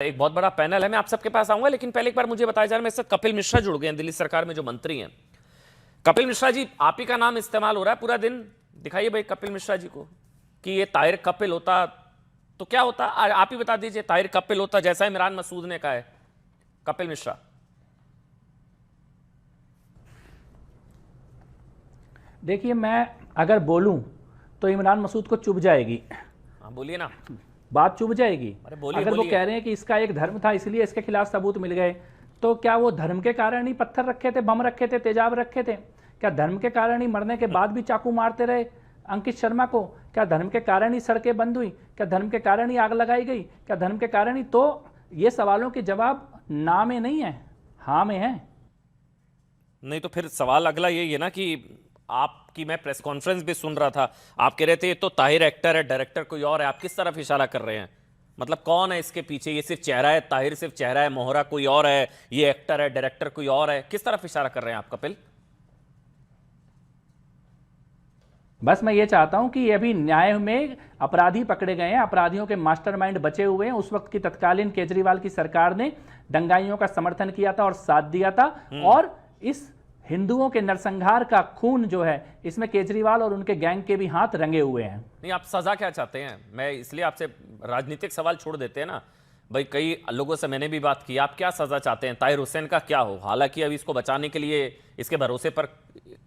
एक बहुत बड़ा पैनल है, मैं आप सबके पास आऊंगा, लेकिन पहले एक बार मुझे बताया जा रहा है मेरे साथ कपिल मिश्रा जुड़ गए हैं, दिल्ली सरकार में जो मंत्री हैं। कपिल मिश्रा जी, आप ही का नाम इस्तेमाल हो रहा है पूरा दिन। दिखाइए भाई कपिल मिश्रा जी को कि ये ताहिर कपिल होता तो क्या होता। आप ही बता दीजिए, ताहिर कपिल होता जैसा इमरान मसूद ने कहा है। कपिल मिश्रा, देखिए, मैं अगर बोलूं तो इमरान मसूद को चुभ जाएगी। हाँ बोलिए ना, बात चुभ जाएगी। अरे बोलिए अगर वो बोलिए। कह रहे हैं कि इसका एक धर्म था इसलिए इसके खिलाफ सबूत मिल गए, तो क्या वो धर्म के कारण ही पत्थर रखे थे, बम रखे थे, तेजाब रखे थे? क्या धर्म के कारण ही मरने के बाद भी चाकू मारते रहे अंकित शर्मा को? क्या धर्म के कारण ही सड़कें बंद हुई? क्या धर्म के कारण ही आग लगाई गई? क्या धर्म के कारण ही? तो ये सवालों के जवाब ना में नहीं है, हाँ में है। नहीं तो फिर सवाल अगला यही है ना कि आपकी मैं प्रेस कॉन्फ्रेंस भी सुन रहा था, आप कह रहे थे ये तो ताहिर एक्टर है, डायरेक्टर कोई और है। आप किस तरफ इशारा कर रहे हैं? मतलब कौन है इसके पीछे? ये सिर्फ चेहरा है, ताहिर सिर्फ चेहरा है, मोहरा कोई और है, ये एक्टर है, डायरेक्टर कोई और है? किस तरफ इशारा कर रहे हैं आप कपिल? बस मैं ये चाहता हूं कि अभी न्याय में अपराधी पकड़े गए हैं, अपराधियों के मास्टरमाइंड बचे हुए हैं। उस वक्त की तत्कालीन केजरीवाल की सरकार ने दंगाइयों का समर्थन किया था और साथ दिया था, और इस हिंदुओं के नरसंहार का खून जो है, इसमें केजरीवाल और उनके गैंग के भी हाथ रंगे हुए हैं। नहीं, आप सजा क्या चाहते हैं? मैं इसलिए आपसे राजनीतिक सवाल छोड़ देते हैं ना भाई, कई लोगों से मैंने भी बात की। आप क्या सजा चाहते हैं? ताहिर हुसैन का क्या हो? हालांकि अभी इसको बचाने के लिए इसके भरोसे पर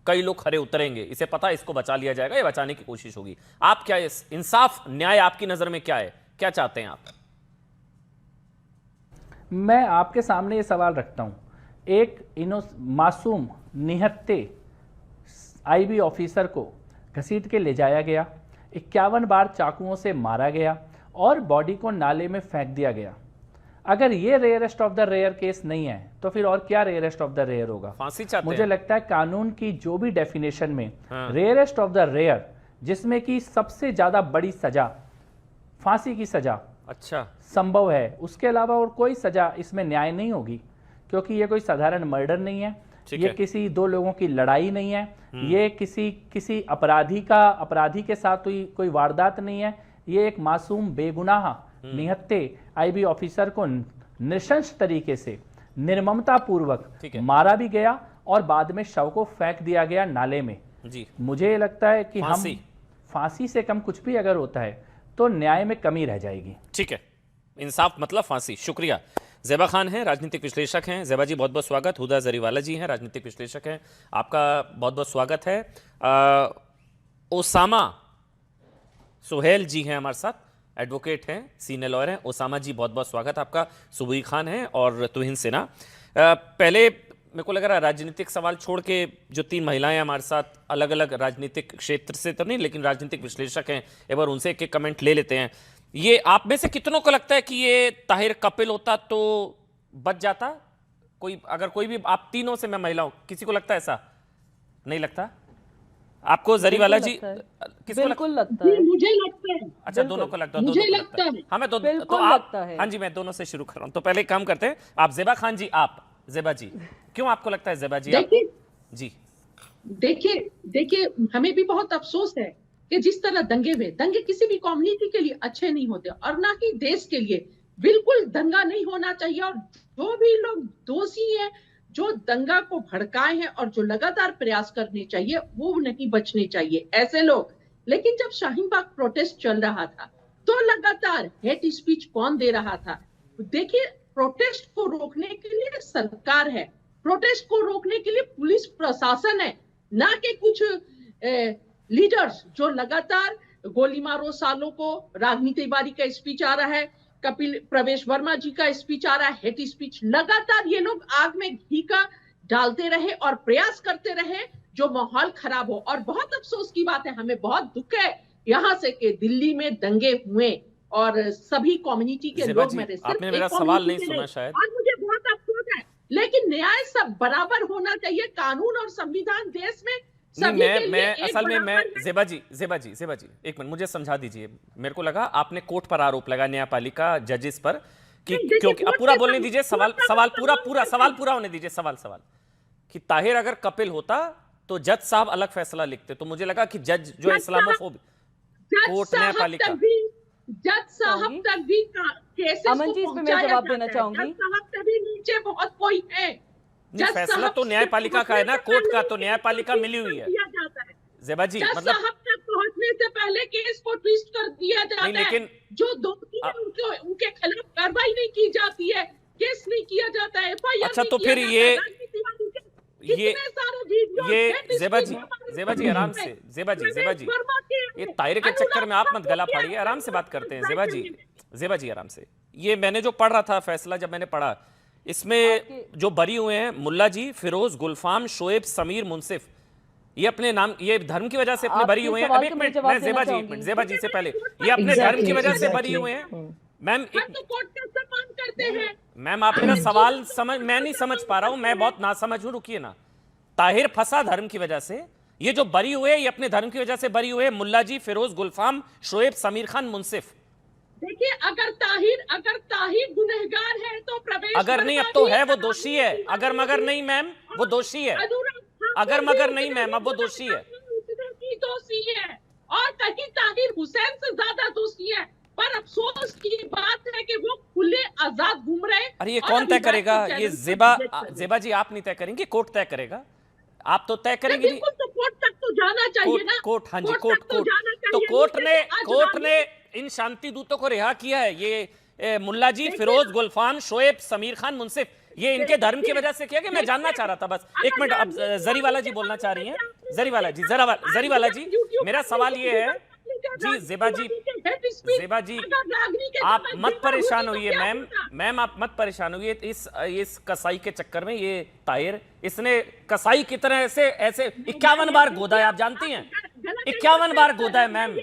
कई लोग खड़े उतरेंगे, इसे पता है इसको बचा लिया जाएगा, ये बचाने की कोशिश होगी। आप क्या, इंसाफ न्याय आपकी नजर में क्या है? क्या चाहते हैं आप? मैं आपके सामने ये सवाल रखता हूं, एक मासूम निहत्थे आईबी ऑफिसर को घसीट के ले जाया गया, 51 बार चाकुओं से मारा गया और बॉडी को नाले में फेंक दिया गया। अगर ये rarest of the rare case नहीं है तो फिर और क्या रेयरेस्ट ऑफ द रेयर होगा? फांसी चाहते मुझे हैं? लगता है कानून की जो भी डेफिनेशन में हाँ। रेयरेस्ट ऑफ द रेयर, जिसमें कि सबसे ज्यादा बड़ी सजा फांसी की सजा अच्छा, संभव है, उसके अलावा और कोई सजा इसमें न्याय नहीं होगी, क्योंकि ये कोई साधारण मर्डर नहीं है, ये किसी दो लोगों की लड़ाई नहीं है, ये किसी अपराधी के साथ हुई कोई वारदात नहीं है। ये एक मासूम बेगुनाह निहत्थे आईबी ऑफिसर को नृशंस तरीके से निर्ममता पूर्वक मारा भी गया और बाद में शव को फेंक दिया गया नाले में। जी, मुझे लगता है कि हम फांसी से कम कुछ भी अगर होता है तो न्याय में कमी रह जाएगी। ठीक है, इंसाफ मतलब फांसी। शुक्रिया। ज़ेबा खान हैं, राजनीतिक विश्लेषक हैं। ज़ेबा जी बहुत बहुत स्वागत। हुदा जरीवाला जी हैं, राजनीतिक विश्लेषक हैं, आपका बहुत बहुत स्वागत है। ओसामा सुहेल जी हैं हमारे साथ, एडवोकेट हैं, सीनियर लॉयर हैं। ओसामा जी बहुत बहुत स्वागत आपका। सुबुई खान हैं और तुहिन सिन्हा। पहले मेरे को लग रहा है राजनीतिक सवाल छोड़ के जो तीन महिलाएं हमारे साथ अलग अलग राजनीतिक क्षेत्र से तो नहीं, लेकिन राजनीतिक विश्लेषक हैं, एक बार उनसे एक एक कमेंट ले लेते हैं। ये आप में से कितनों को लगता है कि ये ताहिर कपिल होता तो बच जाता? अगर कोई भी, आप तीनों से मैं महिला हूं, किसी को लगता है ऐसा? नहीं लगता आपको? जरीवाला जी किसको बिल्कुल लगता है? मुझे लगता है। अच्छा, दोनों को लगता है? मुझे लगता है। हाँ, मैं तो बिल्कुल आप, लगता है। हाँ जी, मैं दोनों से शुरू कर रहा हूं। तो पहले काम करते हैं, आप ज़ेबा खान जी, आप ज़ेबा जी, क्यों आपको लगता है ज़ेबा जी? जी देखिए, हमें भी बहुत अफसोस है कि जिस तरह दंगे किसी भी कम्युनिटी के लिए अच्छे नहीं होते और ना ही देश के लिए। बिल्कुल दंगा नहीं होना चाहिए, और जो भी लोग दोषी हैं, जो दंगा को भड़काए हैं और जो लगातार प्रयास करने चाहिए, वो नहीं बचने चाहिए ऐसे लोग। लेकिन जब शाहीन बाग प्रोटेस्ट चल रहा था तो लगातार हेट स्पीच कौन दे रहा था? देखिए, प्रोटेस्ट को रोकने के लिए सरकार है, प्रोटेस्ट को रोकने के लिए पुलिस प्रशासन है, ना कि कुछ लीडर्स जो लगातार गोली मारो सालों को। रागनी तिवारी का स्पीच आ रहा है, कपिल प्रवेश वर्मा जी का स्पीच आ रहा है, हेट स्पीच। लगातार ये लोग आग में घी का डालते रहे और प्रयास करते रहे जो माहौल खराब हो। और बहुत अफसोस की बात है, हमें बहुत दुख है यहाँ से कि दिल्ली में दंगे हुए और सभी कम्युनिटी के लोग मरे। आपने मेरा सवाल नहीं सुना शायद। आज मुझे बहुत अफसोस है, लेकिन न्याय सब बराबर होना चाहिए। कानून और संविधान देश में मैं असल में मैं ज़ेबा जी एक मिनट मुझे समझा दीजिए। मेरे को लगा आपने कोर्ट पर आरोप लगा, न्यायपालिका जजेस पर, कि क्योंकि अब पूरा बोलने दीजिए, सवाल पूरा होने दीजिए। सवाल कि ताहिर अगर कपिल होता तो जज साहब अलग फैसला लिखते, तो मुझे लगा कि जज जो इस्लामोफोब कोर्ट न्यायपालिका जज साहब तक भी केसेस अमन जी, इसमें मैं जवाब देना चाहूंगी। जज साहब से भी नीचे बहुत कोई है। नहीं, फैसला तो न्यायपालिका का है ना, कोर्ट का, तो न्यायपालिका मिली हुई है दिया जाता है। ज़ेबा जी, जज मतलब साहब तक पहुंचने से पहले केस को ट्विस्ट कर दिया जाता नहीं, लेकिन है। जो दोषी है उनके खिलाफ कार्रवाई नहीं की जाती है, केस नहीं किया जाता है, FIR अच्छा, नहीं तो किया फिर जाता ये है। राजनीति वालों के ये कितने सारे वीडियो ये ज़ेबा जी आराम से, ज़ेबा जी ये ताहिर के चक्कर में आप मत गला फाड़िए, आराम से बात करते हैं ज़ेबा जी आराम से। ये मैंने जो पढ़ रहा था फैसला, जब मैंने पढ़ा, इसमें जो बरी हुए हैं मुल्ला जी, फिरोज, गुलफाम, शोएब, समीर, मुंसिफ, ये अपने नाम, ये धर्म की वजह से अपने बरी हुए हैं। अब एक मिनट, मैं ज़ेबा जी से पहले, ये अपने धर्म की वजह से बरी हुए हैं। मैम तो कोर्ट का सम्मान करते हैं। मैम आप मेरा सवाल समझ, मैं नहीं समझ पा रहा हूं, मैं बहुत नासमझ हूं, रुकिए ना। ताहिर फंसा धर्म की वजह से, ये जो बरी हुए ये अपने धर्म की वजह से बरी हुए, मुल्ला जी, फिरोज, गुलफाम, शोएब, समीर खान, मुंसिफ। देखिए, अगर ताहिर गुनहगार है तो प्रवेश, अगर नहीं, अब तो है, वो दोषी है। अगर मगर नहीं मैम, वो दोषी है। अगर मगर नहीं मैम, अब वो दोषी है। दोषी है, और कहीं ताहिर हुसैन से ज्यादा दोषी है। पर अफसोस की बात है कि वो खुले आजाद घूम रहे हैं। अरे ये कौन तय करेगा? ये ज़ेबा जी आप नहीं तय करेंगे, कोर्ट तय करेगा। आप तो तय करेंगे नहीं। तो कोर्ट तक तो जाना चाहिए ना। कोर्ट, हाँ जी, कोर्ट तो कोर्ट ने इन शांति दूतों को रिहा किया है। ये मुल्ला जी, फिरोज, गुलफाम, शोएब, समीर खान, मुंसिफ, ये इनके धर्म की वजह से किया। कि मैं जानना चाह रहा था बस एक मिनट। अब जरीवाला जी बोलना चाह रही हैं। जरीवाला जी, मेरा सवाल ये है जी, ज़ेबा जी आप मत परेशान होइए मैम आप मत परेशान होइए। इस कसाई के चक्कर में ये ताहिर, इसने कसाई की तरह ऐसे 51 बार गोदा है, आप जानती हैं? 51 बार गोदा है मैम,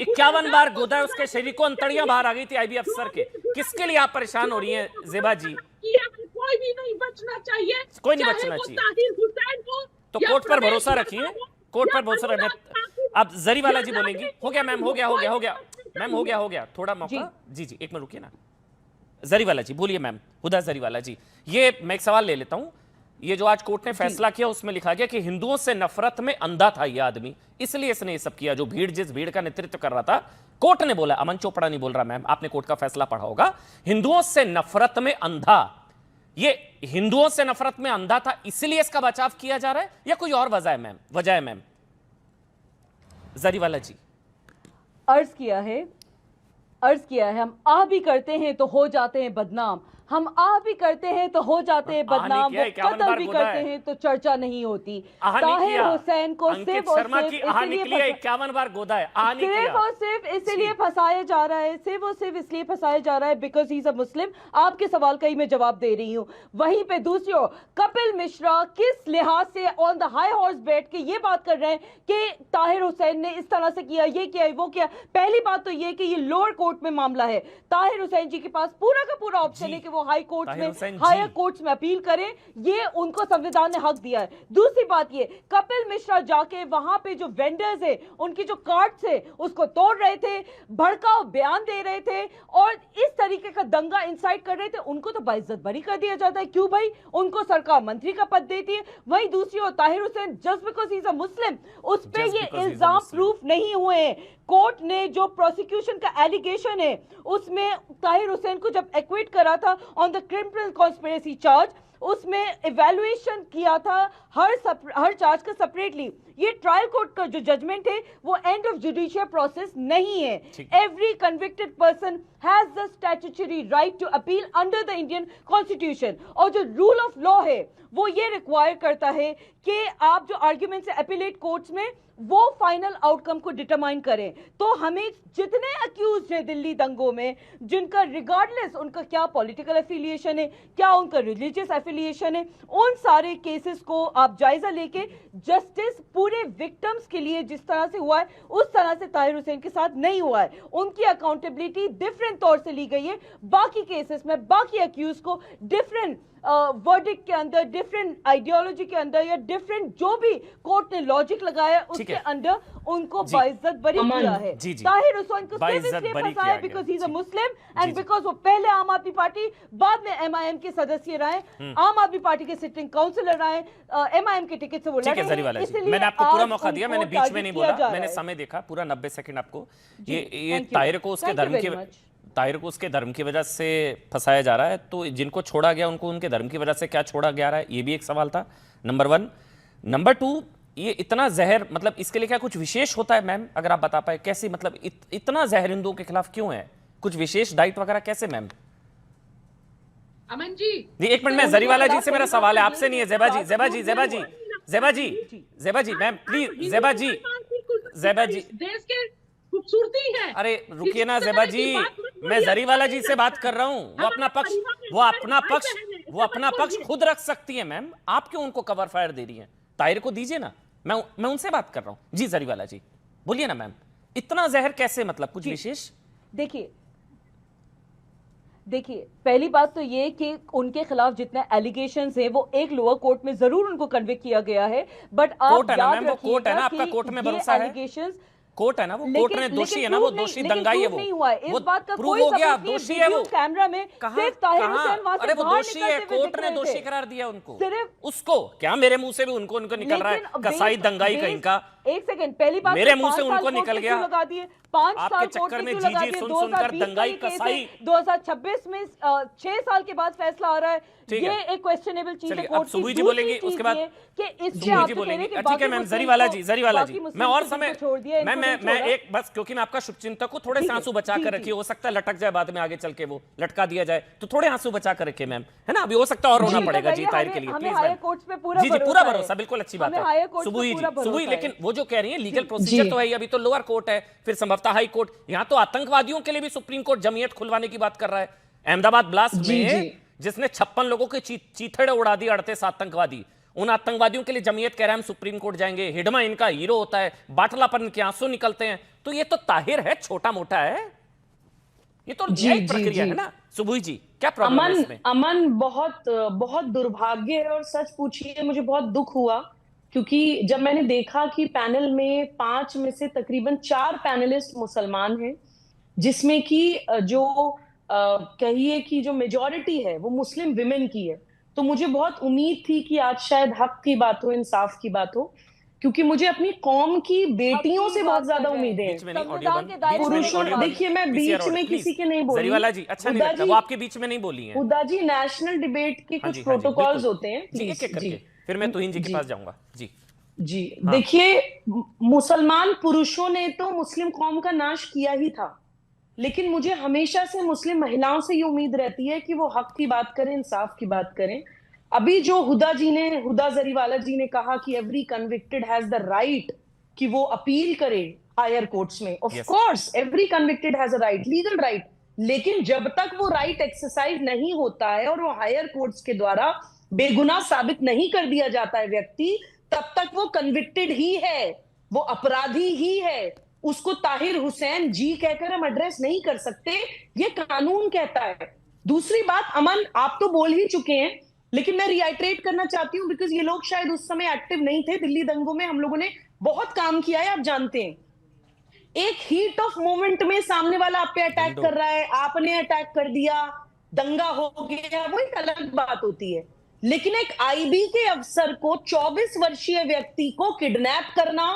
51 बार गोदा है। उसके शरीर को अंतड़ियां बाहर आ गई थी IB अफसर के। किसके लिए आप परेशान हो रही हैं ज़ेबा जी? कोई भी नहीं बचना चाहिए, कोई नहीं बचना चाहिए। ताहिर हुसैन को तो कोर्ट पर भरोसा रखिए, कोर्ट पर भरोसा रखिए। अब जरीवाला जी बोलेंगी। हो गया मैम, हो गया मैम, हो गया थोड़ा मौका। जी एक मिनट रुकिए ना। जरीवाला जी बोलिए मैम, हुदा जरीवाला जी। ये मैं एक सवाल ले लेता हूं। ये जो आज कोर्ट ने फैसला किया उसमें लिखा गया कि हिंदुओं से नफरत में अंधा था ये आदमी, इसलिए इसने ये सब किया। जो जिस भीड़ का नेतृत्व कर रहा था, कोर्ट ने बोला, अमन चोपड़ा नहीं बोल रहा मैम, आपने कोर्ट का फैसला पढ़ा होगा। हिंदुओं से नफरत में अंधा, ये हिंदुओं से नफरत में अंधा था, इसलिए इसका बचाव किया जा रहा है या कोई और वजह है मैम? जरीवाला जी। अर्ज किया है हम आ भी करते हैं तो हो जाते हैं बदनाम, हम आ भी करते हैं तो हो जाते हैं बदनाम, वो कत्ल भी करते हैं तो चर्चा नहीं होती। ताहिर हुसैन को सिर्फ और सिर्फ इसलिए फंसाया जा रहा है, सिर्फ और सिर्फ इसलिए फंसाया जा रहा है बिकॉज ही इज अ मुस्लिम। आपके सवाल का ही मैं जवाब दे रही हूँ। वहीं पे दूसरी ओर कपिल मिश्रा किस लिहाज से ऑन द हाई हॉर्स बैठ के ये बात कर रहे हैं कि ताहिर हुसैन ने इस तरह से किया, ये किया, वो किया। पहली बात तो ये कि ये लोअर कोर्ट में मामला है। ताहिर हुसैन जी के पास पूरा का पूरा ऑप्शन है कि हाई कोर्ट में, हायर कोर्ट्स में अपील करें, ये उनको संविधान ने हक दिया है। दूसरी बात ये, कपिल मिश्रा जाके वहां पे जो वेंडर्स है उनकी जो कार्ड्स है उसको तोड़ रहे थे, भड़काऊ बयान दे रहे थे और इस तरीके का दंगा इंसाइट कर रहे थे। उनको तो बाइज्जत बरी कर दिया जाता है। क्यों भाई? उनको सरकार मंत्री का पद देती है। वहीं दूसरी ओर Tahir Hussain just because he is a Muslim, उस पे ये इल्जाम प्रूफ नहीं हुए हैं। कोर्ट ने जो प्रोसिक्यूशन का एलिगेशन है उसमें ताहिर हुसैन को जब एक्विट करा था on the criminal conspiracy charge, उसमें इवैल्यूएशन किया था हर चार्ज का सेपरेटली। ये ट्रायल कोर्ट का जो जजमेंट है वो एंड ऑफ जुडिशियल प्रोसेस नहीं है। Every convicted person has the statutory right to appeal under the Indian constitution. और जो रूल ऑफ लॉ है वो ये रिक्वायर करता है कि आप जो आर्ग्यूमेंट्स है अपीलेट कोर्ट्स में वो फाइनल आउटकम को डिटरमाइन करें। तो हमें जितने अक्यूज हैं दिल्ली दंगों में, जिनका रिगार्डलेस उनका क्या पॉलिटिकल एफिलिएशन है, क्या उनका रिलीजियस एफिलिएशन है, उन सारे केसेस को आप जायजा लेके जस्टिस पूरे विक्टिम्स के लिए जिस तरह से हुआ है उस तरह से ताहिर हुसैन के साथ नहीं हुआ है। उनकी अकाउंटेबिलिटी डिफरेंट तौर से ली गई है। बाकी केसेस में बाकी अक्यूज को डिफरेंट वर्डिक्ट के अंदर, डिफरेंट आइडियोलॉजी के अंदर या डिफरेंट जो भी कोर्ट ने लॉजिक लगाया उसके अंदर उनको बाइज्जत बरी किया है। ताहिर हुसैन को सिर्फ इसलिए फंसा है because he is a Muslim and because वो पहले आम आदमी पार्टी बाद में MIM के सदस्य रहे। आम आदमी पार्टी के सिटिंग काउंसिलर आए, MIM के टिकट से वो ठीक है लड़े, जरीवाला जी, इसलिए मैंने आपको पूरा आज मौका दिया, मैंने उनको बीच में target नहीं किया जा बोला, रहा मैंने है। समय देखा पूरा 90 सेकंड आपको। ये thank you. ताहिर को उसके Thank you धर्म very की much. ताहिर को उसके धर्म की वजह से फंसाया जा रहा है, तो जिनको छोड़ा गया उनको उनके धर्म की वजह से क्या छोड़ा जा रहा है, ये भी एक सवाल था, नंबर 1। नंबर 2, ये इतना जहर, मतलब इसके लिए क्या कुछ विशेष होता है मैम, अगर आप बता पाए कैसे, मतलब इतना जहर हिंदुओं के खिलाफ क्यों है, कुछ विशेष डाइट वगैरह कैसे मैम? अमन जी जी एक मिनट में जरीवाला जी से मेरा सवाल है, आपसे नहीं है। ज़ेबा जी, ज़ेबा जी, ज़ेबा जी, ज़ेबा जी, ज़ेबा जी, मैम प्लीज, ज़ेबा जी, ज़ेबा जी, देश के खूबसूरती है। अरे रुकिए ना ज़ेबा जी, मैं जरीवाला जी से बात कर रहा हूँ, वो अपना पक्ष खुद रख सकती है मैम, आप क्यों उनको कवर फायर दे रही हैं? ताहिर को दीजिए ना, मैं उनसे बात कर रहा हूँ। जी जरीवाला जी बोलिए ना मैम, इतना जहर कैसे, मतलब कुछ विशेष? देखिए पहली बात तो ये कि उनके खिलाफ जितने एलिगेशंस हैं वो एक लोअर कोर्ट में जरूर उनको कन्विक्ट किया गया है, बट आप याद रखिएगा आपका कोर्ट में भरोसा है, एलिगेशंस कोर्ट है ना, वो कोर्ट ने दोषी है ना, वो दोषी दंगाई है, वो नहीं हुआ है, इस बात का प्रूव कोई हो गया, सबूत नहीं दोषी है वो। कैमरा में सिर्फ ताहिर हुसैन वहां अरे से वो बाहर दोषी है, निकलते हुए कोर्ट दिख ने रहे दोषी थे। करार दिया उनको, सिर्फ उसको क्या, मेरे मुंह से भी उनको निकल रहा है कसाई दंगाई कहीं का। एक सेकंड, पहली बात मेरे मुंह से उनको निकल गया, लगा दिए 5 आपके साल चक्कर कोर्ट में में क्यों लगा जी दिए? सुनकर 2020 दंगाई का ये केस कसाई। है, 2026 में 6 साल के बाद फैसला आ रहा है, ठीक ये है। एक क्वेश्चनेबल चीज है चलिए, अब कोर्ट की। सुबुई जी दूसरी बोलेंगे, चीज उसके बाद ये कि इससे सुबुई आप जी तो कह रहे बोलेंगे। हैं कि ठीक है बाकी मैम, मुस्लिम जरीवाला को- जी, जरीवाला बाकी जी, मुस्लिम मैं और को समय छोड़ दिया, इनको नहीं मैं छोड़ा। एक बस, क्योंकि मैं आपका शुभचिंतक हूँ, थोड़े से आंसू बचा कर रखिए, हो सकता है लटक जाए बाद में, आगे चल के वो लटका दिया जाए, तो थोड़े आंसू बचा कर रखिए मैम, है ना, अभी हो सकता है और रोना पड़ेगा जी ताहिर के लिए, हमें प्लीज हायर मैम। कोर्ट्स पे पूरा जी जी पूरा है। भरोसा, बिल्कुल अच्छी बात हमें हायर है कोर्ट्स पे सुबुई जी, पूरा भरोसा सुबुई, है। लेकिन वो जो कह रही है लीगल प्रोसीजर तो है, अभी तो लोअर कोर्ट है, फिर संभवतः हाई कोर्ट, यहाँ तो आतंकवादियों के लिए भी सुप्रीम कोर्ट जमीयत खुलवाने की बात कर रहा है। अहमदाबाद ब्लास्ट में जिसने 56 लोगों के चीथड़े उड़ा दी, 38 आतंकवादी, उन आतंकवादियों के लिए जमीयत कह रहा है हम सुप्रीम कोर्ट जाएंगे, हिडमा इनका हीरो होता है, बाटलापन के आंसू निकलते हैं, तो ये तो ताहिर है, छोटा मोटा है, ये तो न्यायिक प्रक्रिया है ना। सुबुई जी क्या प्रॉब्लम है इसमें? अमन बहुत दुर्भाग्य है, और सच पूछिए मुझे बहुत दुख हुआ, क्योंकि जब मैंने देखा कि पैनल में 5 में से तकरीबन 4 पैनलिस्ट मुसलमान हैं, जिसमें कि जो कहिए कि जो मेजॉरिटी है वो मुस्लिम विमेन की है, तो मुझे बहुत उम्मीद थी कि आज शायद हक की बात हो, इंसाफ की बात हो, क्योंकि मुझे अपनी कौम की बेटियों से बहुत ज्यादा उम्मीदें हैं। पुरुषों, देखिए मैं बीच में किसी के नहीं बोली, जरीवाला जी अच्छा नहीं लगता, वो आपके बीच में नहीं बोली हैं। हुदा जी, नेशनल डिबेट के कुछ प्रोटोकॉल्स होते हैं, जी एक एक करके, फिर मैं तुहिन जी के पास जाऊंगा। जी जी देखिए, मुसलमान पुरुषों ने तो मुस्लिम कौम का नाश किया ही था, लेकिन मुझे हमेशा से मुस्लिम महिलाओं से ये उम्मीद रहती है कि वो हक की बात करें, इंसाफ की बात करें। अभी जो हुदा जरीवाला जी ने कहा कि every convicted has the right कि वो अपील करे हायर कोर्ट्स में, of course every convicted has a right, legal right, लेकिन जब तक वो राइट एक्सरसाइज नहीं होता है और वो हायर कोर्ट्स के द्वारा बेगुनाह साबित नहीं कर दिया जाता है व्यक्ति, तब तक वो कन्विक्टेड ही है, वो अपराधी ही है, उसको ताहिर हुसैन जी कहकर हम एड्रेस नहीं कर सकते, ये कानून कहता है। दूसरी बात, अमन आप तो बोल ही चुके हैं, लेकिन मैं रिआइट्रेट करना चाहती हूँ, बिकॉज ये लोग शायद उस समय एक्टिव नहीं थे। दिल्ली दंगों में हम लोगों ने बहुत काम किया है, आप जानते हैं। एक हीट ऑफ मोमेंट में सामने वाला आप पे अटैक कर रहा है, आपने अटैक कर दिया, दंगा हो गया, वो एक अलग बात होती है, लेकिन एक आईबी के अफसर को 24 वर्षीय व्यक्ति को किडनैप करना,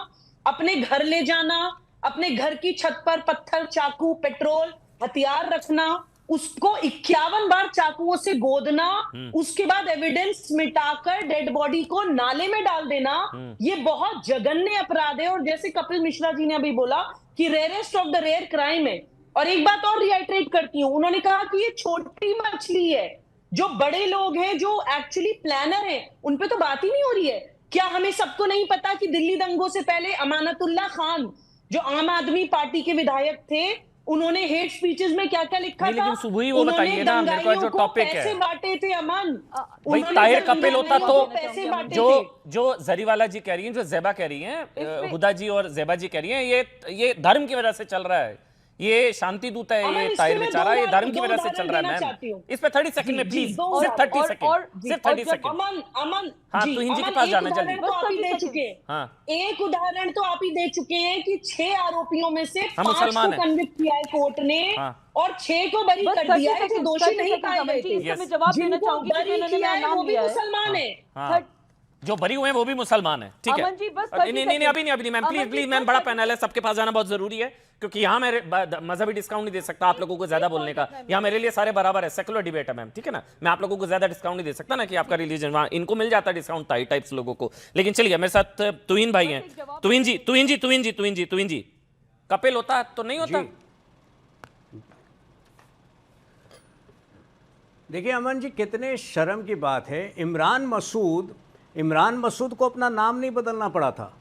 अपने घर ले जाना, अपने घर की छत पर पत्थर, चाकू, पेट्रोल, हथियार रखना, उसको 51 बार चाकुओं से गोदना, उसके बाद एविडेंस मिटाकर डेड बॉडी को नाले में डाल देना, ये बहुत जघन्य अपराध है। और जैसे कपिल मिश्रा जी ने अभी बोला कि rarest of the rare crime है। और एक बात और रिआइट्रेट करती हूं, उन्होंने कहा कि ये छोटी मछली है, जो बड़े लोग हैं, जो एक्चुअली प्लानर हैं, उन पे तो बात ही नहीं हो रही है। क्या हमें सबको नहीं पता कि दिल्ली दंगों से पहले अमानतुल्लाह खान, जो आम आदमी पार्टी के विधायक थे, उन्होंने हेट स्पीचेस में क्या क्या लिखा था? लेकिन सुबुई वो बताइए ना, मेरे को जो टॉपिक है पैसे बांटे थे अमन, भाई ताहिर कपिल होता तो पैसे बांटे जो थे। जो जरीवाला जी कह रही हैं, जो ज़ेबा कह रही हैं, हुदा जी और ज़ेबा जी कह रही हैं, ये धर्म की वजह से चल रहा है, ये शांति दूत है, अमन, ये इसके ताहिर मैं बेचारा, ये धर्म की दो वजह से उदाहरण चल रहा है देना मैम। चाहती हूँ। इस पे 30 सेकंड में जी, प्लीज, दो सिर्फ 30 और- सेकंड, सिर्फ 30 सेकंड। अमन हाँ, जी, तुहिन जी के अमन, पास एक जाना उदाहरण जल्दी। तो आप ही बस दे 30 चुके हैं। हाँ। एक उदाहरण तो आप ही दे चुके हैं कि 6 आरोपियों में से हम 5 मुसलमान को हैं। कन्विक्ट किया है कोर्ट ने हाँ। और 6 को बरी बस कर 30 दिया है जो सेकंड, दोषी 30 नहीं सेकंड पाए अमन गए जी, थे। इसका मैं Yes. जवाब देना जिनको चाहूंगी क्योंकि बरी उन्होंने किया मेरा है नाम वो भी लिया है। मुसलमान है। हाँ। जो बरी हुए हैं वो भी मुसलमान है, ठीक है। अमन जी, बस नहीं 30 नहीं नहीं, अभी नहीं, अभी नहीं ma'am, Aman please ji, please बस मैम, बड़ा 30 पैनल है, सबके पास जाना बहुत जरूरी है, क्योंकि यहाँ मेरे मजहबी डिस्काउंट नहीं दे सकता आप लोगों को ज्यादा बोलने का। यहाँ मेरे लिए सारे बराबर है, सेकुलर डिबेट है मैम, ठीक है ना। मैं आप लोगों को ज्यादा डिस्काउंट नहीं दे सकता ना कि आपका रिलीजन, वहाँ इनको मिल जाता है डिस्काउंट ताई टाइप्स लोगों को। लेकिन चलिए, मेरे साथ तुहिन भाई हैं। तुहिन जी, कपिल होता तो नहीं होता? देखिए अमन जी, कितने शर्म की बात है, इमरान मसूद को अपना नाम नहीं बदलना पड़ा था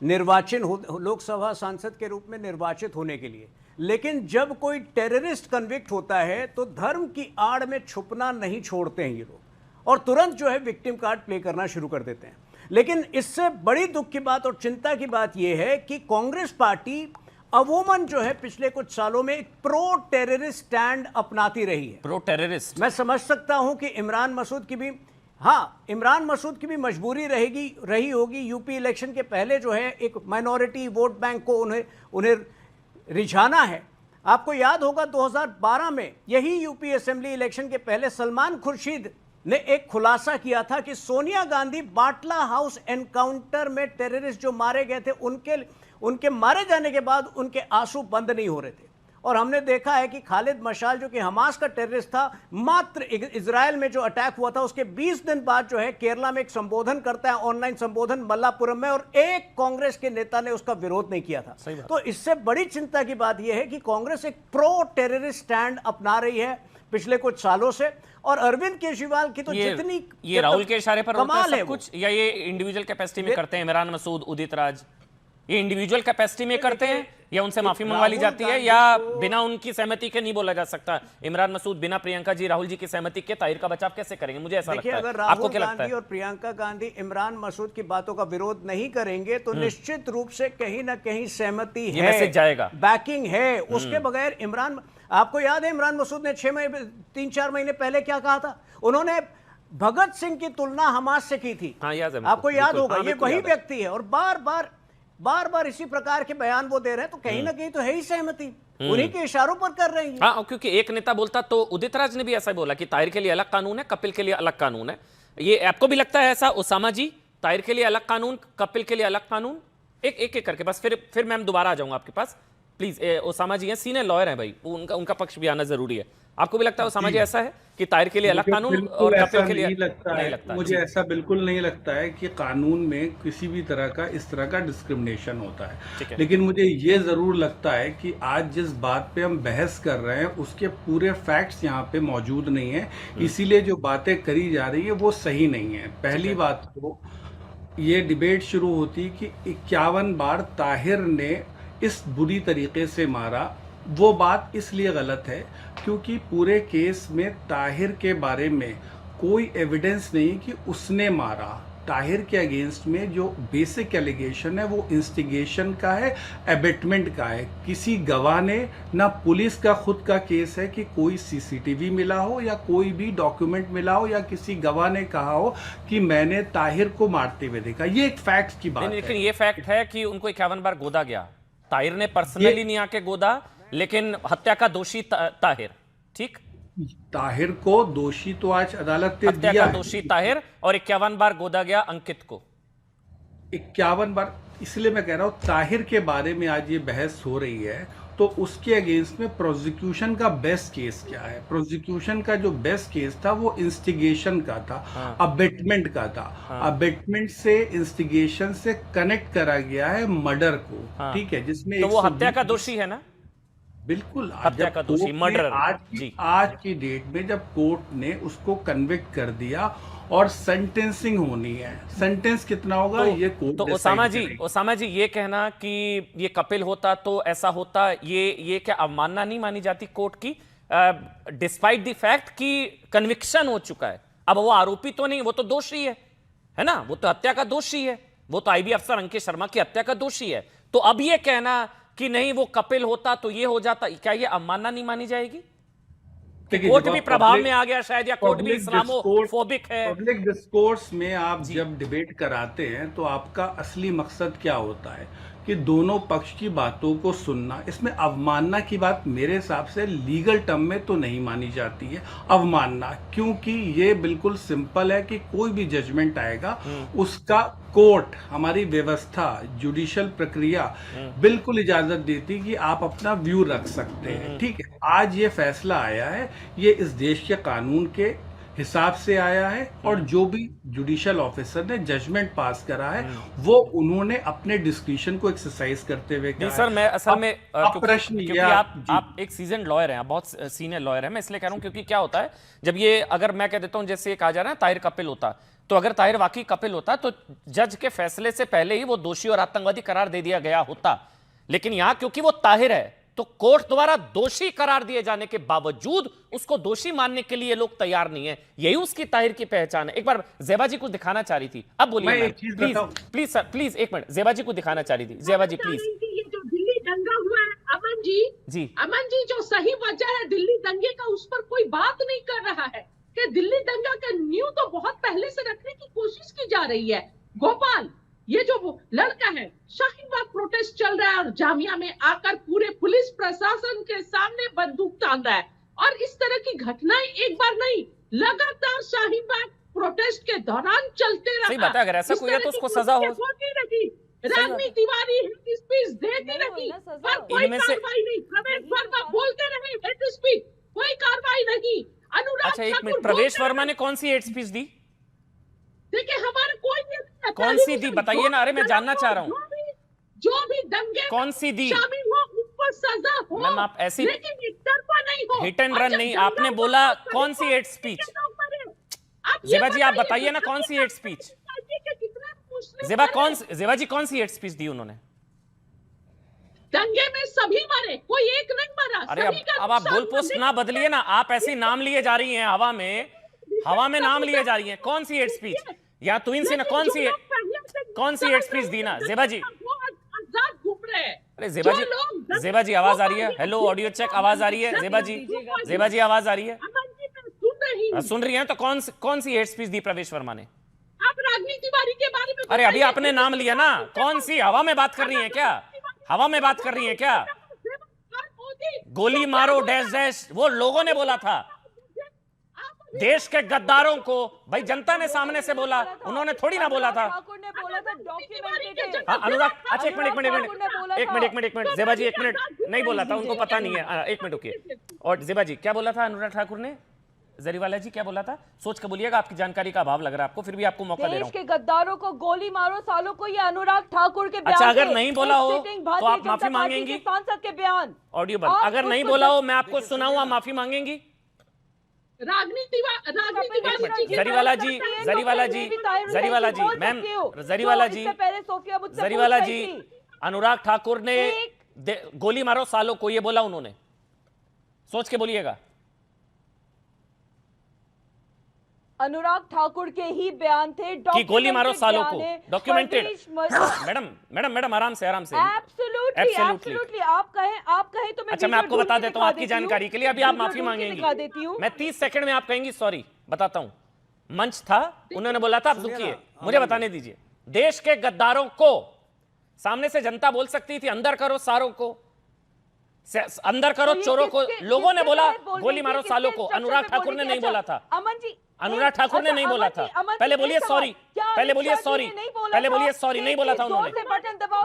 लोकसभा सांसद के रूप में निर्वाचित होने के लिए। लेकिन जब कोई टेररिस्ट कन्विक्ट होता है तो धर्म की आड़ में छुपना नहीं छोड़ते हैं ये लोग, और तुरंत जो है विक्टिम कार्ड प्ले करना शुरू कर देते हैं। लेकिन इससे बड़ी दुख की बात और चिंता की बात यह है कि कांग्रेस पार्टी अमूमन जो है पिछले कुछ सालों में एक प्रो टेररिस्ट स्टैंड अपनाती रही है। प्रो टेररिस्ट, मैं समझ सकता हूं कि इमरान मसूद की भी मजबूरी रही होगी। यूपी इलेक्शन के पहले जो है एक माइनॉरिटी वोट बैंक को उन्हें रिझाना है। आपको याद होगा 2012 में यही यूपी असेंबली इलेक्शन के पहले सलमान खुर्शीद ने एक खुलासा किया था कि सोनिया गांधी बाटला हाउस एनकाउंटर में टेररिस्ट जो मारे गए थे उनके मारे जाने के बाद उनके आंसू बंद नहीं हो रहे थे। और हमने देखा है कि खालिद मशाल जो कि हमास का टेररिस्ट था, मात्र इजराइल में जो अटैक हुआ था उसके 20 दिन बाद जो है केरला में एक संबोधन करता है, ऑनलाइन संबोधन मल्लापुरम में, और एक कांग्रेस के नेता ने उसका विरोध नहीं किया था। तो इससे बड़ी चिंता की बात यह है कि कांग्रेस एक प्रो टेररिस्ट स्टैंड अपना रही है पिछले कुछ सालों से। और अरविंद केजरीवाल की तो ये राहुल के इशारे पर होता है कमाल है सब कुछ, या ये इंडिविजुअल कैपेसिटी में करते हैं? इमरान मसूद, उदित राज, ये इंडिविजुअल कैपेसिटी में करते हैं या उनसे माफी मंगवा ली जाती है, या बिना उनकी सहमति के नहीं बोला जा सकता? इमरान मसूद बिना प्रियंका जी, राहुल जी की सहमति के ताहिर का बचाव कैसे करेंगे? मुझे ऐसा लगता है। अगर आपको राहुल क्या लगता गांधी है? और प्रियंका गांधी इमरान मसूद की बातों का विरोध नहीं करेंगे तो निश्चित रूप से कहीं ना कहीं सहमति ये है, मैसेज जाएगा, बैकिंग है। उसके बगैर आपको याद है इमरान मसूद ने 3-4 महीने पहले क्या कहा था? उन्होंने भगत सिंह की तुलना हमास से की थी। हाँ, याद है आपको याद होगा। हाँ, ये वही व्यक्ति है और बार बार इसी प्रकार के बयान वो दे रहे हैं, तो कहीं ना कहीं तो है ही सहमति, उन्हीं के इशारों पर कर रही है। हाँ, क्योंकि एक नेता बोलता तो उदित राज ने भी ऐसा बोला कि ताहिर के लिए अलग कानून है, कपिल के लिए अलग कानून है। ये आपको भी लगता है ऐसा उसामा जी? ताहिर के लिए अलग कानून, कपिल के लिए अलग कानून? एक करके बस, फिर मैं दोबारा आ जाऊंगा आपके पास। प्लीज, उसामा जी हैं, सीनियर लॉयर हैं भाई, उनका पक्ष भी आना जरूरी है। आपको भी लगता है उसामा जी ऐसा है कि ताहिर के लिए अलग कानून और कपिल के लिए नहीं लगता? मुझे ऐसा बिल्कुल नहीं लगता है कि कानून में किसी भी तरह का इस तरह का डिस्क्रिमिनेशन होता है। लेकिन मुझे ये जरूर लगता है कि आज जिस बात पे हम बहस कर रहे हैं उसके पूरे फैक्ट्स यहाँ पे मौजूद नहीं है, इसीलिए जो बातें करी जा रही है वो सही नहीं है। पहली बात तो ये डिबेट शुरू होती कि 51 बार ताहिर ने इस बुरी तरीके से मारा, वो बात इसलिए गलत है क्योंकि पूरे केस में ताहिर के बारे में कोई एविडेंस नहीं कि उसने मारा। ताहिर के अगेंस्ट में जो बेसिक एलिगेशन है वो इंस्टिगेशन का है, एबेटमेंट का है। किसी गवाह ने, ना पुलिस का खुद का केस है कि कोई सीसीटीवी मिला हो या कोई भी डॉक्यूमेंट मिला हो या किसी गवाह ने कहा हो कि मैंने ताहिर को मारते हुए देखा। ये एक फैक्ट की बात है। लेकिन ये फैक्ट है कि उनको 51 बार गोदा गया। ताहिर ने पर्सनली नहीं आके गोदा, लेकिन हत्या का दोषी ताहिर, ठीक? ताहिर को दोषी तो आज अदालत ने हत्या दिया का दोषी ताहिर, और 51 बार गोदा गया अंकित को। 51 बार, इसलिए मैं कह रहा हूं ताहिर के बारे में आज ये बहस हो रही है, तो उसके अगेंस्ट में प्रोसिक्यूशन का बेस्ट केस क्या है? प्रोसिक्यूशन का जो बेस्ट केस था वो इंस्टिगेशन का था, अबेटमेंट का था। अबेटमेंट से, इंस्टिगेशन से कनेक्ट करा गया है मर्डर को, ठीक है, जिसमें तो वो हत्या का दोषी है ना? बिल्कुल, हत्या का दोषी, मर्डर। आज की डेट में जब कोर्ट ने उसको कन्विक्ट कर दिया और सेंटेंसिंग होनी है, सेंटेंस कितना होगा ये कोर्ट तो ओसामा जी ये कहना कि ये कपिल होता तो ऐसा होता, ये क्या अवमानना नहीं मानी जाती कोर्ट की, डिस्पाइट द फैक्ट कि कन्विक्शन हो चुका है? अब वो आरोपी तो नहीं, वो तो दोषी है ना, वो तो हत्या का दोषी है, वो तो आईबी अफसर अंकित शर्मा की हत्या का दोषी है। तो अब ये कहना कि नहीं वो कपिल होता तो ये हो जाता, क्या ये अवमानना नहीं मानी जाएगी? देखिए, कोर्ट जब भी आप प्रभाव public- में आ गया शायद, या कोर्ट भी पब्लिक इस्लामोफोबिक है। पब्लिक डिस्कोर्स में आप जब डिबेट कराते हैं तो आपका असली मकसद क्या होता है कि दोनों पक्ष की बातों को सुनना। इसमें अवमानना की बात मेरे हिसाब से लीगल टर्म में तो नहीं मानी जाती है अवमानना, क्योंकि ये बिल्कुल सिंपल है कि कोई भी जजमेंट आएगा उसका कोर्ट, हमारी व्यवस्था, जुडिशियल प्रक्रिया बिल्कुल इजाजत देती कि आप अपना व्यू रख सकते हैं। ठीक है, आज ये फैसला आया है, ये इस देश के कानून के हिसाब से आया है, और जो भी जुडिशियल ऑफिसर ने जजमेंट पास करा है वो उन्होंने अपने डिस्क्रिप्शन को एक्सरसाइज करते हुए नहीं कहा सर, है। मैं असल में अब प्रश्न क्योंकि ये आप एक सीजन लॉयर हैं, आप बहुत सीनियर लॉयर हैं, मैं इसलिए कह रहा हूं क्योंकि क्या होता है जब ये, अगर मैं कह देता हूं जैसे ये कहा जा रहा है ताहिर कपिल होता, तो अगर ताहिर वाकई कपिल होता तो जज के फैसले से पहले ही वो दोषी और आतंकवादी करार दे दिया गया होता। लेकिन यहां क्योंकि वो ताहिर है तो कोर्ट द्वारा दोषी करार दिए जाने के बावजूद उसको दोषी मानने के लिए लोग तैयार नहीं है। यही उसकी ताहिर की पहचान है। एक बार ज़ेबा जी कुछ दिखाना चाह रही थी, अब बोलिए मैं एक चीज प्लीज बताऊं। प्लीज सर, प्लीज एक मिनट, ज़ेबा जी को दिखाना चाह रही थी। ज़ेबा जी प्लीज। ये जो दिल्ली दंगा हुआ है, अमन जी जो सही वजह है दिल्ली दंगे का, उस पर कोई बात नहीं कर रहा है कि दिल्ली दंगा का न्यू तो बहुत पहले से रखने की कोशिश की जा रही है। गोपाल, ये जो वो लड़का है, शाहीन बाग प्रोटेस्ट चल रहा है और जामिया में आकर पूरे पुलिस प्रशासन के सामने बंदूक तान रहा है, और इस तरह की घटनाएं एक बार नहीं लगातार शाहीन बाग प्रोटेस्ट के दौरान चलते रहा। सही बात है, अगर ऐसा कोई है तो उसको सजा हो। राजनी तिवारी हेट स्पीच देती रही, पर कोई इनमें से- कार्रवाई नहीं। प्रवेश वर्मा बोलते रहे हेट स्पीच, कोई कार्रवाई नहीं। अनुराग अच्छा एक ठाकुर मिनट, प्रवेश बोलते वर्मा रहे। ने कौन सी हेट स्पीच दी? देखिए हमारे कोई कौन सी दी बताइए ना, अरे मैं जानना चाह रहा हूँ। जो भी दंगे कौन सी दी? शामिल हो उसको सजा हो। मैम, आप ऐसी- लेकिन एक तरफा नहीं हो। हिट एंड और रन जब नहीं, दंगा आपने हुआ बोला तो कौन सी करीब हेट स्पीच? कितने लोग मरे? आप ये ज़ेबा जी आप बताइए ना कौन सी हेट स्पीच? कि कितने मुस्लिम ज़ेबा मरे? ज़ेबा जी कौन सी हेट स्पीच दी उन्होंने? दंगे में सभी मरे, कोई एक नहीं मरा। अरे सभी का अब आप नुकसान गोल पोस्ट हुआ। ना बदलिए ना, आप ऐसे नाम लिए जा रही हैं हवा में नाम लिए जा रही हैं। कौन सी हेट स्पीच? या ट्विन से ना कौन सी हेट स्पीच दी ना ज़ेबा जी? आजाद घूम रहे हैं। अरे ज़ेबा जी आवाज आ रही है? हेलो ऑडियो चेक, आवाज आ रही है ज़ेबा जी आवाज आ रही है? अमन जी मैं सुन रही हूँ। सुन रही हैं तो कौन सी हेट स्पीच दी प्रवेश वर्मा ने? आप राजनीति तिवारी के बारे में अरे अभी बताइए। आपने नाम लिया ना, कौन सी? हवा में बात कर रही हैं क्या? हवा में बात कर रही हैं क्या? गोली मारो डैश डैश वो लोगों ने बोला था, देश के गद्दारों को। भाई जनता ने सामने से बोला, उन्होंने थोड़ी ना बोला था। ठाकुर ने बोला था डॉक्यूमेंटेड है। हाँ अनुराग, अच्छा एक मिनट ज़ेबा जी एक मिनट, नहीं बोला था, उनको पता नहीं है। एक मिनट रुकिए। और ज़ेबा जी क्या बोला था अनुराग ठाकुर ने? जरीवाला जी क्या बोला था? सोच के बोलिएगा, आपकी जानकारी का अभाव लग रहा है आपको, फिर भी आपको मौका दे रहा देश हूं। के गद्दारों को गोली मारो सालों को, ये अनुराग ठाकुर के बयान अच्छा, अगर थे। नहीं बोला हो, एक सिटिंग तो भारतीय आप माफी जनता पार्टी मांगेंगी? के सांसद के बयान। ऑडियो बंद। आप अगर नहीं उसको बोला हो, मैं आपको सुनाऊं, आप माफी मांगेंगी? राजनीति जरीवाला जी मैम, जरीवाला जी, पहले सोफिया मुझसे जरीवाला पूछ जी, रही थी। अनुराग ठाकुर ने एक- गोली मारो सालों को, ये बोला उन्होंने? सोच के बोलिएगा। अनुराग ठाकुर के ही बयान थे, कि गोली मारो सालों को, डॉक्यूमेंटेड। डॉक्यूमेंटेड। मैडम आराम से एब्सोल्युटली आप कहें तो मैं अच्छा मैं आपको बता देता हूं आपकी जानकारी के लिए, अभी आप माफी दिखा मांगेंगी। देती हूँ। मैं 30 सेकंड में आप कहेंगी सॉरी, बताता हूं। मंच था, उन्होंने बोला था, आप रुकिए मुझे बताने दीजिए। देश के गद्दारों को सामने से जनता बोल सकती थी अंदर करो सारों को, अंदर करो तो ये चोरों को। किसके- लोगों ने किसके बोला तहत बोल गोली रही मारो थी? सालों किसके को। इंस्ट्रक्शन अनुराग पे ठाकुर बोल ने रही नहीं थी? बोला अच्छा, था। अमन जी अनुराग ठाकुर ने नहीं बोला था। पहले बोलिए सॉरी, पहले बोलिए सॉरी, पहले बोलिए सॉरी, नहीं बोला था उन्होंने,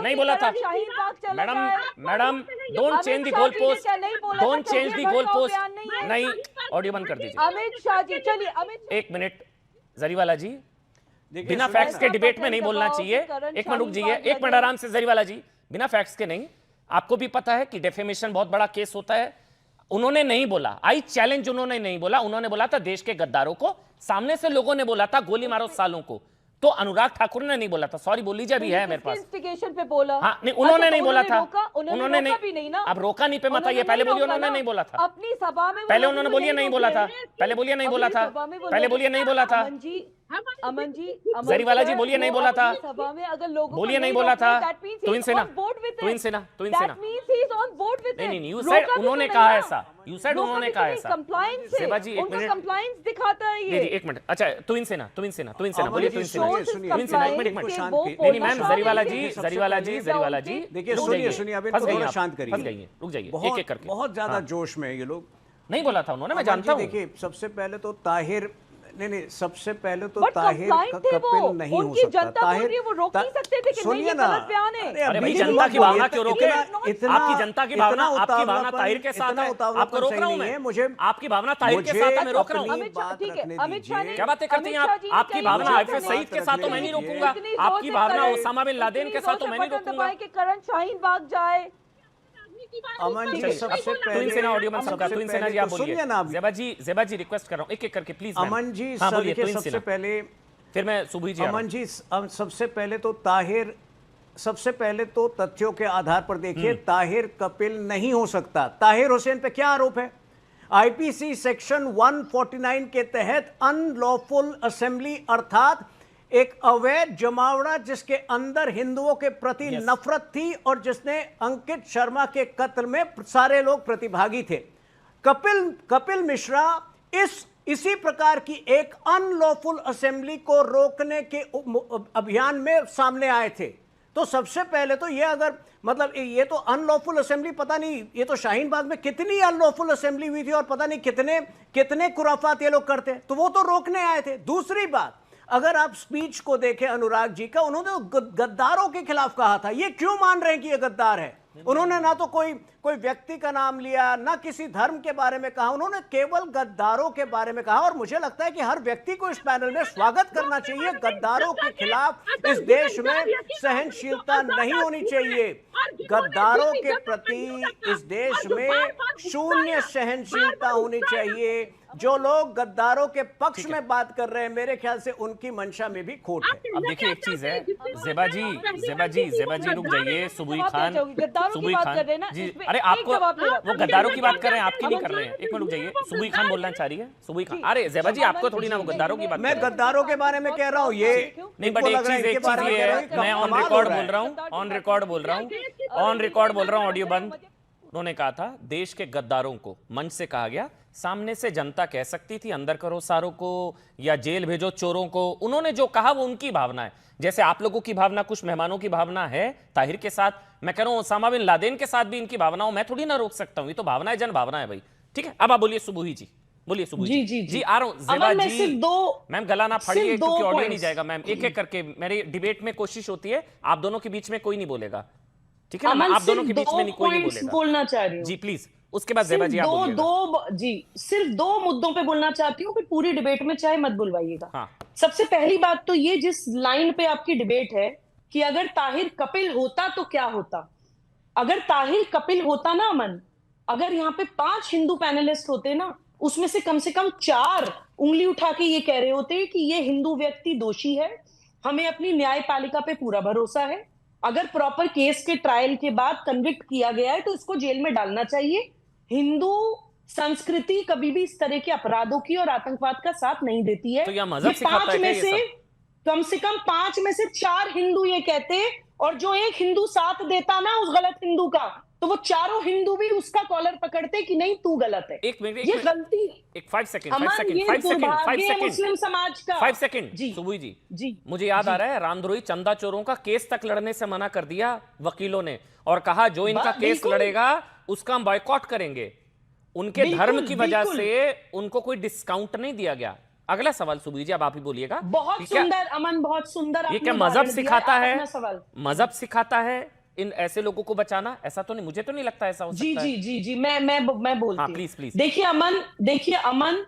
नहीं बोला था। Madam don't change the goal post, don't change the goal post. नहीं, ऑडियो बंद कर दीजिए। अमित शाह जी, चलिए अमित, एक मिनट जरीवाला जी, बिना फैक्ट्स के डिबेट में नहीं बोलना चाहिए। एक मिनट रुक जाइए, एक मिनट आराम से जरीवाला जी, बिना फैक्ट्स के नहीं। आपको भी पता है कि डेफेमेशन बहुत बड़ा केस होता है। उन्होंने नहीं बोला, आई चैलेंज, उन्होंने नहीं बोला। उन्होंने बोला था देश के गद्दारों को, सामने से लोगों ने बोला था गोली मारो सालों को। तो अनुराग ठाकुर ने नहीं बोला था, सॉरी बोल लीजिए, अभी है मेरे पास इंस्टिगेशन पे बोला। हाँ नहीं, उन्होंने नहीं बोला था, उन्होंने रोका भी नहीं ना। अब रोका नहीं पे मत आइए, पहले बोलिए उन्होंने नहीं बोला था, अपनी सभा में पहले उन्होंने बोलिए नहीं बोला था, पहले बोलिए नहीं बोला था, पहले बोलिए नहीं बोला था, अमन जी जरीवाला जी बोलिए नहीं बोला था, सभा में अगर लोगों बोलिए नहीं बोला था, तो इनसे ना नहीं, यू सेड उन्होंने कहा ऐसा, यू सेड उन्होंने कहा ऐसा। सेवा जी एक मिनट, कंप्लायंस दिखाता है ये। एक मिनट, अच्छा तो इनसे ना बोलिए, तो इनसे ना एक मिनट, नहीं मैम, जरीवाला जी देखिए, सुनिए अब इनको थोड़ा शांत करिए, रुक जाइए एक एक करके। बहुत ज्यादा जोश में है ये लोग। नहीं बोला था उन्होंने, मैं जानता हूँ। देखिए, सबसे पहले तो ताहिर सबसे पहले तो But ताहिर compliant थे कपिल वो, नहीं हो उनकी सकता। जनता बोल रही है, वो रोक नहीं सकते थे कि नहीं, ये गलत बयान है। अरे भाई, जनता की भावना क्यों रोके? आपकी जनता की भावना, आपकी भावना ताहिर के साथ है, आपको रोक रहा हूं मैं, मुझे आपकी भावना ताहिर के साथ है, मैं रोक रहा हूं। अमित शाह ने क्या बातें करती हैं आप? आपकी भावना हाफिज सईद के साथ तो मैं नहीं रोकूंगा, आपकी भावना ओसामा बिन लादेन के साथ तो मैं नहीं रोकूंगा। करण शाहीन भाग जाए। अमन जी सबसे पहले ऑडियो में सबका, तो इनसे ना जी आप बोलिए, ज़ेबा जी रिक्वेस्ट कर रहा हूं एक एक करके प्लीज। अमन जी सबसे पहले, फिर मैं सुबह जी। अमन जी सबसे पहले तो ताहिर, सबसे पहले तो तथ्यों के आधार पर देखिए, ताहिर कपिल नहीं हो सकता। ताहिर हुसैन पे क्या आरोप है? आईपीसी सेक्शन 149 के तहत अनलॉफुल असेंबली, अर्थात एक अवैध जमावड़ा जिसके अंदर हिंदुओं के प्रति नफरत थी और जिसने अंकित शर्मा के कत्ल में सारे लोग प्रतिभागी थे। कपिल मिश्रा इसी प्रकार की एक अनलॉफुल असेंबली को रोकने के अभियान में सामने आए थे। तो सबसे पहले तो ये, अगर मतलब ये तो अनलॉफुल असेंबली, पता नहीं ये तो शाहीन बाग में कितनी अनलॉफुल असेंबली हुई थी और पता नहीं कितने खुराफात ये लोग करते, तो वो तो रोकने आए थे। दूसरी बात, अगर आप स्पीच को देखें अनुराग जी का, उन्होंने तो गद्दारों के खिलाफ कहा था। ये क्यों मान रहे हैं कि ये गद्दार है? उन्होंने ना तो कोई व्यक्ति का नाम लिया, ना किसी धर्म के बारे में कहा, उन्होंने केवल गद्दारों के बारे में कहा। और मुझे लगता है कि हर व्यक्ति को इस पैनल में स्वागत करना चाहिए। गद्दारों के खिलाफ इस देश में सहनशीलता नहीं होनी चाहिए। गद्दारों के प्रति इस देश में शून्य सहनशीलता होनी चाहिए। जो लोग गद्दारों के पक्ष में बात कर रहे हैं, मेरे ख्याल से उनकी मंशा में भी खोट है। अब देखिए एक चीज है, ज़ेबा जी रुक जाइए। सुबुई खान जी, अरे आपको वो गद्दारों की बात कर रहे हैं, आपकी नहीं कर रहे हैं। एक मिनट रुक जाइए, सुबुई खान बोलना चाह रही है। सुबुई खान, अरे ज़ेबा जी आपको थोड़ी ना वो गद्दारों की बात, मैं गद्दारों के बारे में कह रहा हूँ। ये नहीं, बट एक चीज ये है, मैं ऑन रिकॉर्ड बोल रहा हूँ, ऑडियो बंद। उन्होंने कहा था देश के गद्दारों को मंच से कहा गया, सामने से जनता कह सकती थी अंदर करो सारों को या जेल भेजो चोरों को। उन्होंने जो कहा वो उनकी भावना है, जैसे आप लोगों की भावना, कुछ मेहमानों की भावना है ताहिर के साथ, मैं कह रहा हूं ओसामा बिन लादेन के साथ भी इनकी भावना हो, मैं थोड़ी ना रोक सकता हूं। ये तो भावना है, जन भावना है भाई। ठीक है, अब आप बोलिए सुबुही जी, बोलिए सुबुही जी आ रहा हूं। ज़ेबा जी मैम गला ना फाड़िए क्योंकि ऑडियो नहीं जाएगा मैम। एक एक करके मेरी डिबेट में कोशिश होती है, आप दोनों के बीच में कोई नहीं बोलेगा, ठीक है ना? आप दोनों के बीच में नहीं कोई नहीं बोलेगा। बोलना चाह रही हूँ जी प्लीज, उसके बाद ज़ेबा जी आप बोलिएगा। सिर्फ दो मुद्दों पे बोलना चाहती हूँ, कि पूरी डिबेट में चाहे मत बुलवाइएगा। हाँ। सबसे पहली बात तो ये, जिस लाइन पे आपकी डिबेट है कि अगर ताहिर कपिल होता तो क्या होता। अगर ताहिर कपिल होता ना अमन, अगर यहाँ पे 5 हिंदू पैनलिस्ट होते ना, उसमें से कम 4 उंगली उठा के ये कह रहे होते कि ये हिंदू व्यक्ति दोषी है, हमें अपनी न्यायपालिका पे पूरा भरोसा है, अगर प्रॉपर केस के ट्रायल के बाद कन्विक्ट किया गया है तो इसको जेल में डालना चाहिए। हिंदू संस्कृति कभी भी इस तरह के अपराधों की और आतंकवाद का साथ नहीं देती है। तो यह मजहब सिखाता है क्या ये सब? कम से कम 5 में से 4 हिंदू ये कहते, और जो एक हिंदू साथ देता ना उस गलत हिंदू का, तो वो चारों हिंदू भी उसका कॉलर पकड़ते कि नहीं तू गलत है। एक मिनट, ये गलती, एक 5 सेकंड मुस्लिम समाज का 5 सेकंड सुबुई जी, मुझे याद आ रहा है रामद्रोही चंदा चोरों का केस तक लड़ने से मना कर दिया वकीलों ने, और कहा जो इनका केस लड़ेगा उसका हम बॉयकॉट करेंगे। उनके धर्म की वजह से उनको कोई डिस्काउंट नहीं दिया गया। अगला सवाल सुबुई जी, अब आप ही बोलिएगा। बहुत सुंदर अमन, बहुत सुंदर। ये क्या मजहब सिखाता है? मजहब सिखाता है इन ऐसे लोगों को बचाना? ऐसा तो नहीं, मुझे तो नहीं लगता ऐसा हो सकता है। जी मैं बोलती हूँ। हाँ, प्लीज। देखिए अमन,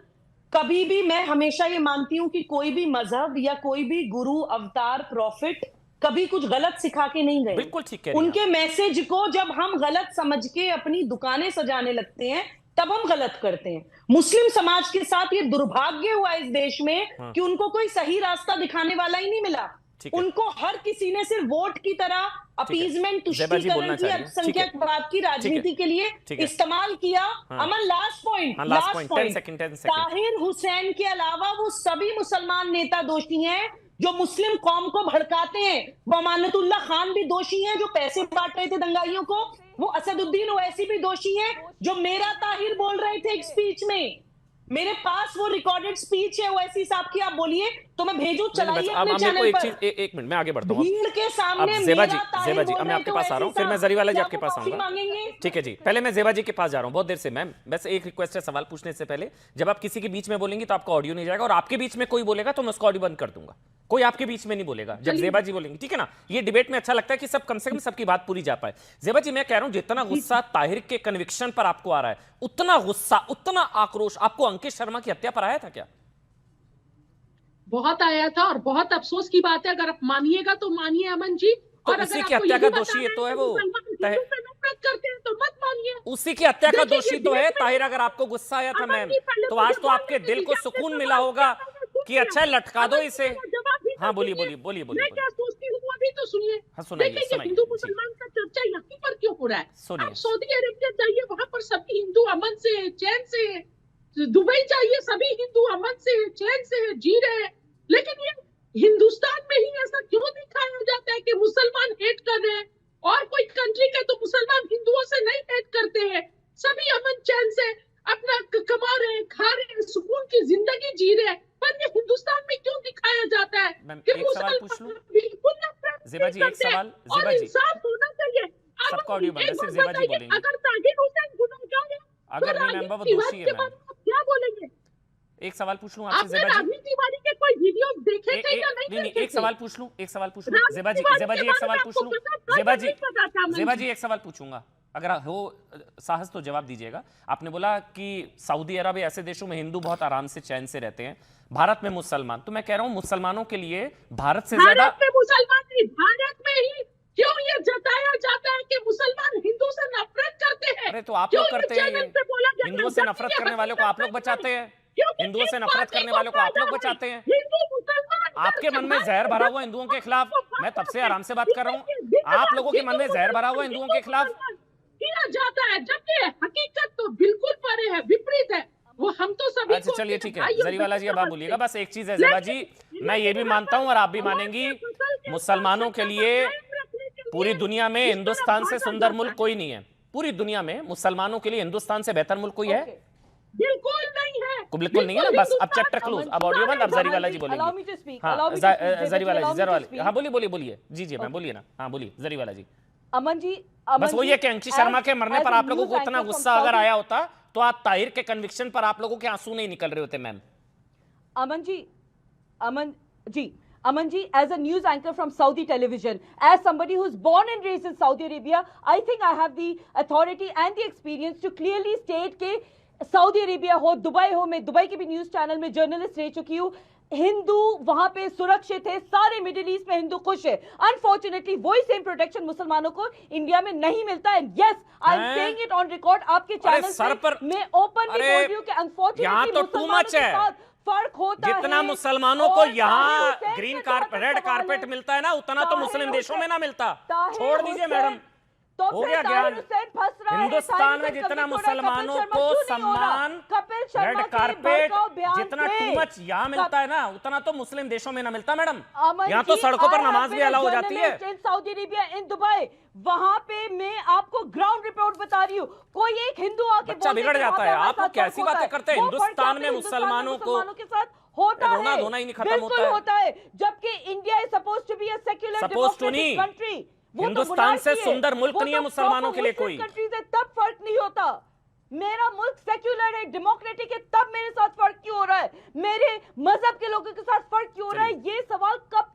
कभी भी मैं हमेशा ये मानती हूँ कि कोई भी मजहब या कोई भी गुरु, अवतार, प्रॉफिट कभी कुछ गलत सिखा के नहीं गए। बिल्कुल ठीक है। उनके मैसेज को जब हम गलत समझ के अपनी दुकानें सजाने लगते हैं तब हम गलत करते हैं। मुस्लिम समाज के साथ ये दुर्भाग्य हुआ इस देश में कि उनको कोई सही रास्ता दिखाने वाला ही नहीं मिला। उनको हर किसी ने सिर्फ वोट की तरह अपीजमेंट, तुष्टीकरण की, अल्पसंख्यकवाद की राजनीति के लिए इस्तेमाल किया। अमन, लास्ट पॉइंट, ताहिर हुसैन के अलावा वो सभी मुसलमान नेता दोषी हैं जो मुस्लिम कौम को भड़काते हैं। वो अमानतुल्लाह खान भी दोषी हैं जो पैसे बांट रहे थे दंगाइयों को। वो असदुद्दीन ओवैसी भी दोषी हैं जो मेरा ताहिर बोल रहे थे एक स्पीच में। मेरे पास वो रिकॉर्डेड स्पीच है ओवैसी साहब की, आप बोलिए तो मैं भेजूं, चलाइए अपने चैनल पर। एक मिनट मैं आगे बढ़ता हूं। भीड़ के सामने ज़ेबा जी, अब मैं आपके पास आ रहा हूं, फिर मैं जरीवाला जी आपके पास आऊंगा। ठीक है जी, पहले मैं ज़ेबा जी के पास जा रहा हूं बहुत देर से। मैम बस एक रिक्वेस्ट है सवाल पूछने से पहले, जब आप किसी के बीच में बोलेंगे तो आपका ऑडियो नहीं जाएगा, और आपके बीच में कोई बोलेगा तो मैं उसका ऑडियो बंद कर दूंगा। कोई आपके बीच में नहीं बोलेगा जब ज़ेबा जी बोलेंगे, ठीक है ना? ये डिबेट में अच्छा लगता है कि सब कम से कम सबकी बात पूरी जा पाए। ज़ेबा जी, मैं कह रहा हूं जितना गुस्सा ताहिर के कन्विक्शन पर आपको आ रहा है, उतना गुस्सा, उतना आक्रोश आपको अंकित शर्मा की हत्या पर आया था क्या? बहुत आया था, और बहुत अफसोस की बात है। अगर आप मानिएगा तो मानिए अमन जी, तो और उसी की हत्या का दोषी तो है वो, करते हैं तो मत मानिए। उसी की हत्या का दोषी तो है ताहिर। अगर आपको गुस्सा आया था मैम, तो आज तो आपके दिल को सुकून मिला होगा कि अच्छा लटका दो इसे। हाँ बोलिए बोलिए बोलिए बोलिए। मैं क्या सोचती हूँ अभी तो सुनिए। देखिए हिंदू मुसलमान का चर्चा यहाँ पर क्यों हो रहा है? आप सऊदी अरेबिया जाइए, वहां पर सभी हिंदू अमन से चैन से, दुबई जाइए सभी हिंदू अमन से चैन से जी रहे हैं। लेकिन ये हिंदुस्तान में ही ऐसा क्यों दिखाया जाता है कि मुसलमान हेट कर रहे हैं, और कोई कंट्री के तो मुसलमान हिंदुओं से नहीं हेट करते हैं। सभी अमन चैन से अपना कमा रहे हैं, खा रहे हैं, सुकून की जिंदगी जी रहे हैं। पर ये हिंदुस्तान में क्यों दिखाया जाता है कि मुसलमान बिल्कुल नफरत ज़ेबा जी एक सवाल, और इंसाफ होना चाहिए। सबका ऑडियो बंद है, सिर्फ ज़ेबा जी बोलेंगे। अगर ताहिर हुसैन गुनहगार है, अगर नहीं मैम वो दोषी है मैम, क्या बोलेंगे? एक सवाल पूछ लूं आपसे ज़ेबा जी, राजनीति तिवारी के कोई वीडियो देखे थे या नहीं? एक सवाल पूछ लूं ज़ेबा जी, एक सवाल पूछ लूं ज़ेबा जी, एक सवाल पूछूंगा, अगर हो साहस तो जवाब दीजिएगा। आपने बोला कि सऊदी अरब ऐसे देशों में हिंदू बहुत आराम से चैन से रहते हैं, भारत में मुसलमान, तो मैं कह रहा हूं मुसलमानों के लिए भारत से ज्यादा मुसलमान नहीं, भारत में ही क्यों ये जताया जाता है कि मुसलमान हिंदू से नफरत करते हैं? अरे तो आप लोग करते हैं, हिंदुओं से नफरत करने वालों को आप लोग बचाते हैं, हिंदुओं से नफरत करने वालों को आप लोग बचाते हैं। आपके मन में जहर भरा हुआ हिंदुओं के खिलाफ, मैं तब से आराम से बात कर रहा हूँ, आप लोगों के मन में जहर भरा हुआ हिंदुओं के खिलाफ किया जाता है, जबकि हकीकत तो बिल्कुल परे है, विपरीत है। वो हम तो सभी अच्छा चलिए ठीक है जरीवाला जी, अब आप बोलिएगा। बस एक चीज है ज़ेबा जी, मैं ये भी मानता हूं और आप भी मानेंगी, मुसलमानों के लिए पूरी दुनिया में हिंदुस्तान से सुंदर मुल्क कोई नहीं है। पूरी दुनिया में मुसलमानों के लिए हिंदुस्तान से बेहतर मुल्क कोई है? बिल्कुल नहीं है, बिल्कुल नहीं है ना। बस अब चैप्टर क्लोज, अब ऑडियो बंद, अब जरीवाला जी बोलेंगे। हाँ जरीवाला जी, हाँ बोलिए बोलिए बोलिए, जी जी मैम बोलिए ना, हाँ बोलिए जरीवाला जी। अमन जी, बस वो ये कि अंकित शर्मा के मरने पर आप लोगों को इतना गुस्सा अगर आया होता तो आप ताहिर के कन्विक्शन पर आप लोगों के आंसू नहीं निकल रहे होते ma'am. Aman ji, as a news anchor from Saudi television, as somebody who's born and raised in Saudi Arabia, I think I have the authority and the experience to clearly state कि सऊदी अरेबिया हो, Dubai हो, मैं Dubai के भी news channel में journalist रह चुकी हूँ, हिंदू वहां पे सुरक्षित है, सारे मिडिल ईस्ट में हिंदू खुश है। अनफॉर्चुनेटली वही सेम प्रोटेक्शन मुसलमानों को इंडिया में नहीं मिलता है। Yes, I am saying it on record, आपके चैनल पर मैं ओपनली बोल रही हूँ कि अनफॉर्चुनेटली तो टू मच है, फर्क होता है। जितना मुसलमानों को यहाँ ग्रीन रेड कारपेट मिलता है ना, उतना तो मुस्लिम देशों में ना मिलता। छोड़ दीजिए मैडम, हो गया ज्ञान। हिंदुस्तान में जितना मुसलमानों को सम्मान, रेड कारपेट, जितना टू मच यहाँ मिलता है ना, उतना तो मुस्लिम देशों में ना मिलता मैडम। यहाँ तो सड़कों पर नमाज भी अलाउ हो जाती है। सऊदी अरेबिया इन दुबई, वहां पे मैं आपको ग्राउंड रिपोर्ट बता रही हूँ, कोई एक हिंदू आके बच्चा बिगड़ जाता है। आप लोग कैसी बातें करते हैं? हिंदुस्तान में मुसलमानों के साथ होता है, रोना धोना ही नहीं खत्म होता है, जबकि India is supposed to be a secular democratic country. Hindustan से सुंदर मुल्क नहीं है मुसलमानों के लिए कोई। कंट्रीज है तब फर्क नहीं होता। मेरा मुल्क सेक्युलर है, डेमोक्रेटिक है, तब मेरे साथ फर्क क्यों हो रहा है? मेरे मजहब के लोगों के साथ फर्क क्यों हो रहा है? ये सवाल कब